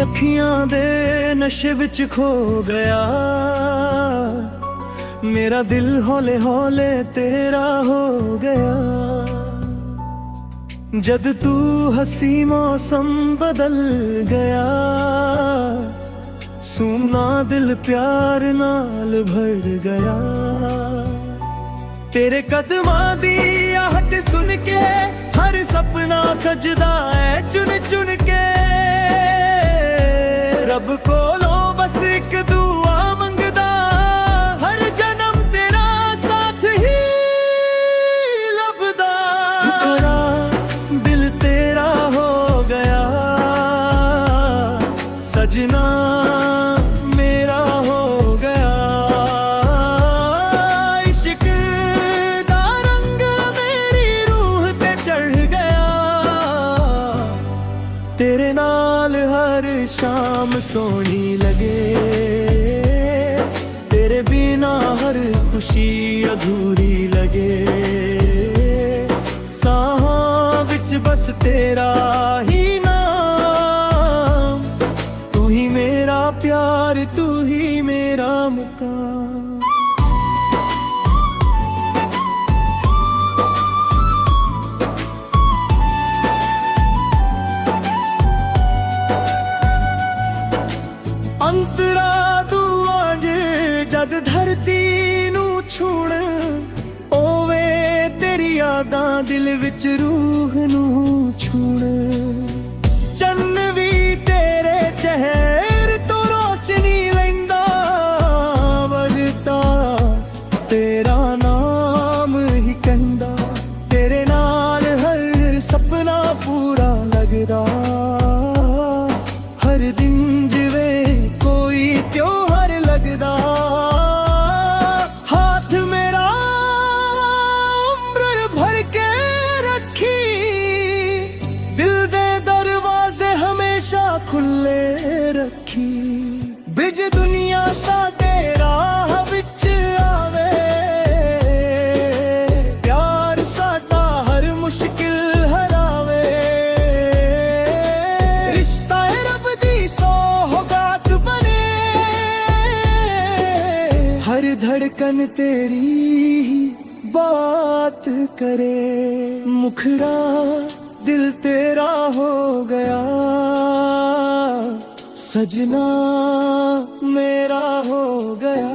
ਅੱਖੀਆਂ ਦੇ ਨਸ਼ੇ ਵਿੱਚ ਖੋ ਗਿਆ। मेरा दिल हौले हौले तेरा हो गया। जद तू हसी मौसम बदल गया, सुना दिल प्यार नाल भर गया। तेरे कदमां दी आहट सुन के हर सपना सजदा है चुन चुन के। रब कोलों बस एक दुआ मंगदा, हर जन्म तेरा साथ ही लभदा। टुकड़ा दिल तेरा हो गया, सजना मेरा हो गया। इश्क दा रंग मेरी रूह ते चढ़ गया। तेरे नाल हर शाम सोनी लगे, तेरे बिना हर खुशी अधूरी लगे। साहां विच बस तेरा ही नाम, तू ही मेरा प्यार, तू ही मेरा मुकाम। अंतरा दुआ जे जद धरती नू छूण, ओवे तेरी यादां दिल विच रूह नू छूण। चन्न भी तेरे चेहरे तो रोशनी लैंदा, वरदा तेरा नाम ही कहंदा। तेरे नाल हर सपना पूरा लगदा, हर दिन जिवे कोई त्योहार लगदा। हाथ मेरा उम्र भर के रखी, दिल दे दरवाजे हमेशा खुले रखी। बिज दुनिया साडे राह विच आवे, प्यार साडा हर मुश्किल हरावे। रिश्ता रब दी सौगात बने, हर धड़कन तेरी ही बात करे। मुखड़ा दिल तेरा हो गया, सजना मेरा हो गया।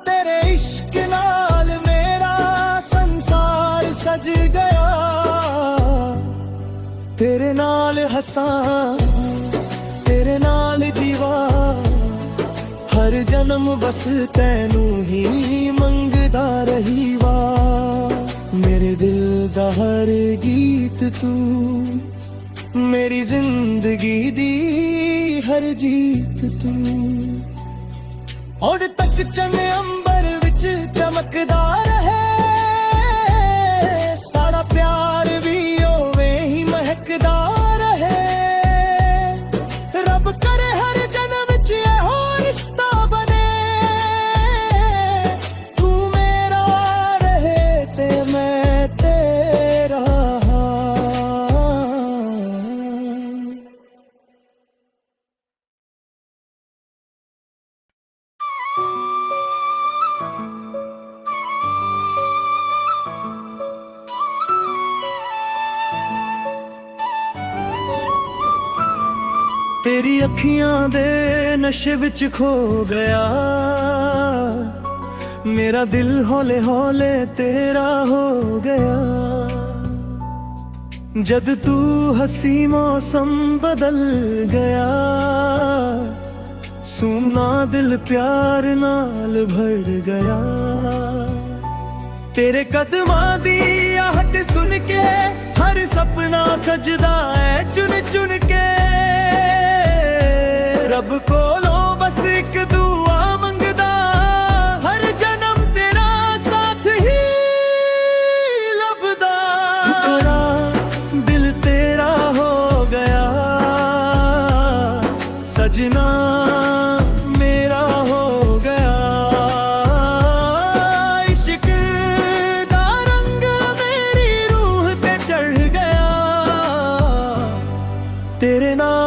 तेरे इश्क नाल मेरा संसार सज गया। तेरे नाल हसां, तेरे नाल जीवा, हर जन्म बस तैनू ही मंगदा रहीवा। मेरे दिल दा हर गीत तू, मेरी जिंदगी दी हर जीत तू। और तक चन अंबर विच चमकदा रहे, साड़ा प्यार भी ओवे ही महकदा रहे। रब करे हर जन्म विच एहो रिश्ता बने, तू मेरा रहे ते मैं तेरा। तेरी अखियां दे नशे विच खो गया, मेरा दिल हौले हौले तेरा हो गया। जद तू हसी मौसम बदल गया, सुना दिल प्यार नाल भर गया। तेरे कदमां दी आहट सुन के हर सपना सजदा है चुन चुन के। रब कोलों बस एक दुआ मंगदा, हर जन्म तेरा साथ ही लभदा। टुकड़ा दिल तेरा हो गया, सजना मेरा हो गया। इश्क दा रंग मेरी रूह ते चढ़ गया। तेरे नाल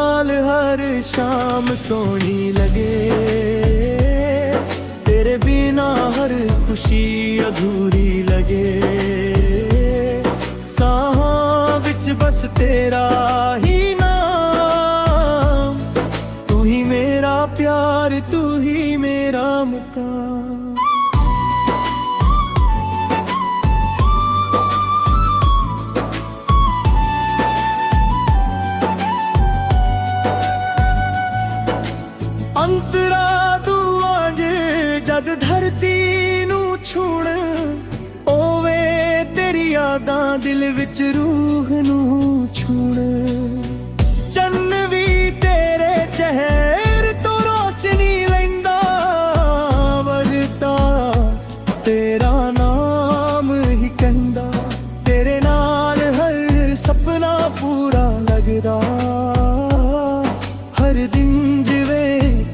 सोहनी लगे। तेरे बिना हर खुशी अधूरी लगे। साहां विच बस तेरा ही नाम, तू ही मेरा प्यार, तू ही मेरा मुकाम। अंतरा दुआ जे जद धरती नू छूण, ओवे तेरी यादां दिल विच रूह नू छूण। चन्न भी तेरे चेहरे तो रोशनी लैंदा, वरदा तेरा नाम ही कहंदा। तेरे नाल हर सपना पूरा लगदा, हर दिन जिवे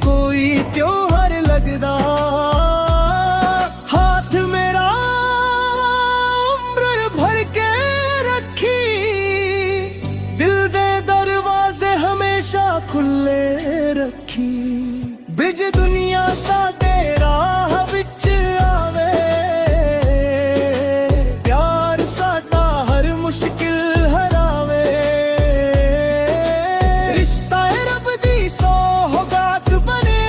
कोई त्योहार लगदा। हाथ मेरा उम्र भर के रखी, दिल दे दरवाजे हमेशा खुले रखी। बिज दुनिया साडे राह विच आवे, प्यार साडा हर मुश्किल हरावे। रिश्ता रब दी सौगात बने,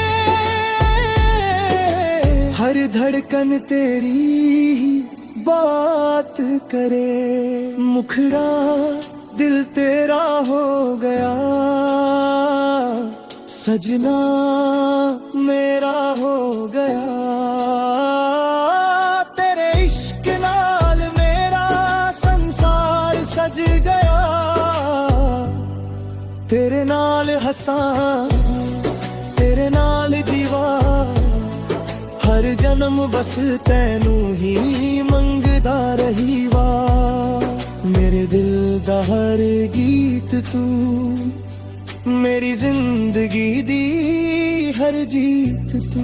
हर धड़कन तेरी ही बात करे। मुखड़ा दिल तेरा हो गया, सजना मेरा हो गया। तेरे इश्क नाल मेरा संसार सज गया। तेरे नाल हंसा, तेरे नाल जीवा, हर जन्म बस तैनू ही मंगदा रहीवा। मेरे दिल दा हर गीत तू, मेरी जिंदगी दी हर जीत तू।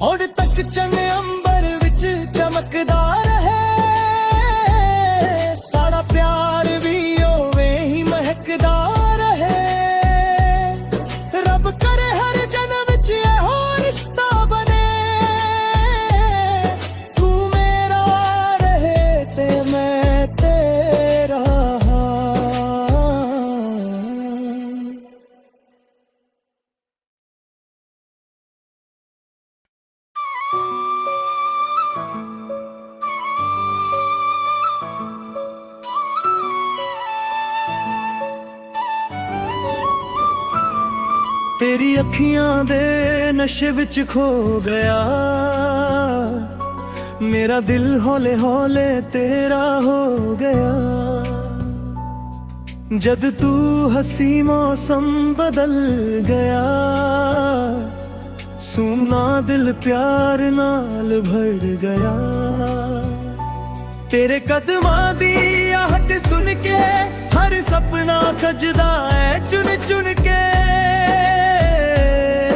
और तक चंग अंबर विच चमकदा रहे, साड़ा प्यार भी ओवे ही महकदा रहे। रब करे हर जन्म विच एहो रिश्ता बने, तू मेरा रहे ते मैं तेरा। तेरी अखियां दे नशे विच खो गया, मेरा दिल हौले हौले तेरा हो गया। जद तू हसी मौसम बदल गया, सुना दिल प्यार नाल भर गया। तेरे कदमां दी आहट सुन के हर सपना सजदा है चुन चुन के।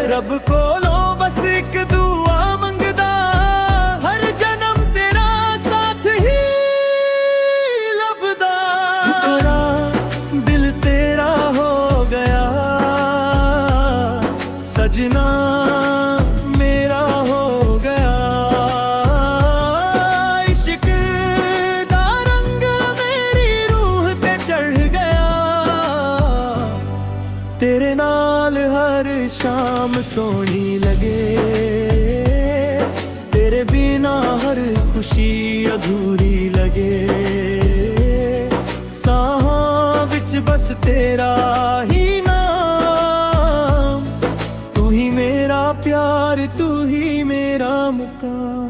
रब कोलों बस एक दुआ मंगदा, हर जन्म तेरा साथ ही लभदा। टुकड़ा दिल तेरा हो गया, सजना मेरा हो गया। इश्क दा रंग मेरी रूह ते चढ़ गया। तेरे नाल हर शाम सोहनी लगे। तेरे बिना हर खुशी अधूरी लगे। साहां विच बस तेरा ही नाम, तू ही मेरा प्यार, तू ही मेरा मुकाम।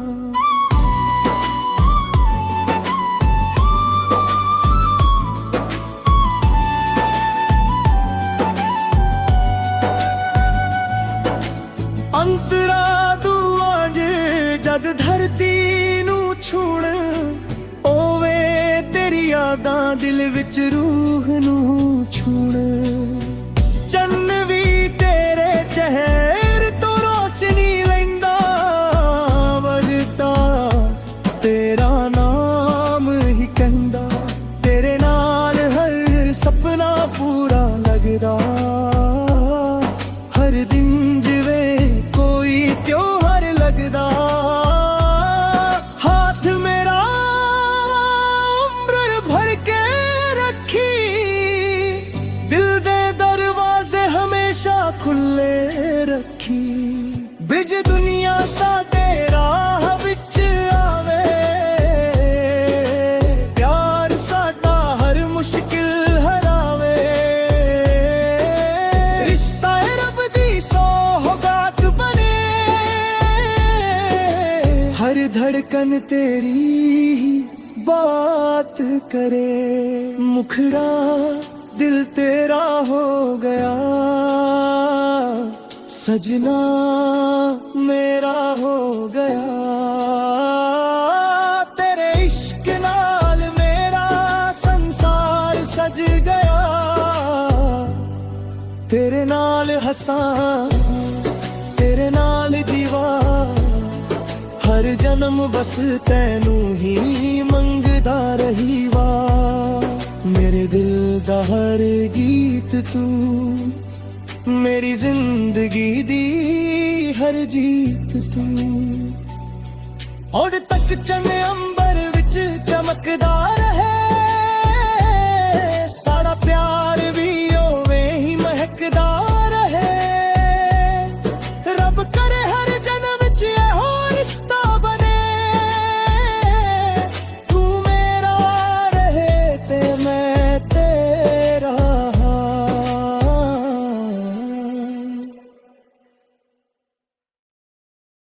अंतरा दुआ जे जद धरती नू छूण, ओवे तेरी यादां दिल विच रूह नू छूण। चन्न भी तेरे चेहरे तो रोशनी लैंदा, वरदा तेरा नाम ही कहंदा। तेरे नाल हर सपना पूरा लगदा, ਖੁੱਲੇ ਰੱਖੀ। ਬਿਜ ਦੁਨੀਆ ਸਾਡੇ ਰਾਹ ਵਿੱਚ ਆਵੇ, ਪਿਆਰ ਸਾਡਾ ਹਰ ਮੁਸ਼ਕਿਲ ਹਰਾਵੇ। ਰਿਸ਼ਤਾ ਏ ਰੱਬ ਦੀ ਸੌਗਾਤ ਬਣੇ, ਹਰ ਧੜਕਨ ਤੇਰੀ ਹੀ बात करे। मुखड़ा दिल तेरा हो गया, सजना मेरा हो गया। तेरे इश्क नाल मेरा संसार सज गया। तेरे नाल हसां, तेरे नाल जीवा, हर जन्म बस तैनू ही मंगदा रही वा। मेरे दिल दा हर गीत तू, मेरी जिंदगी दी हर जीत तू। उड़ तक चन अंबर विच चमकदा रहे, साड़ा प्यार भी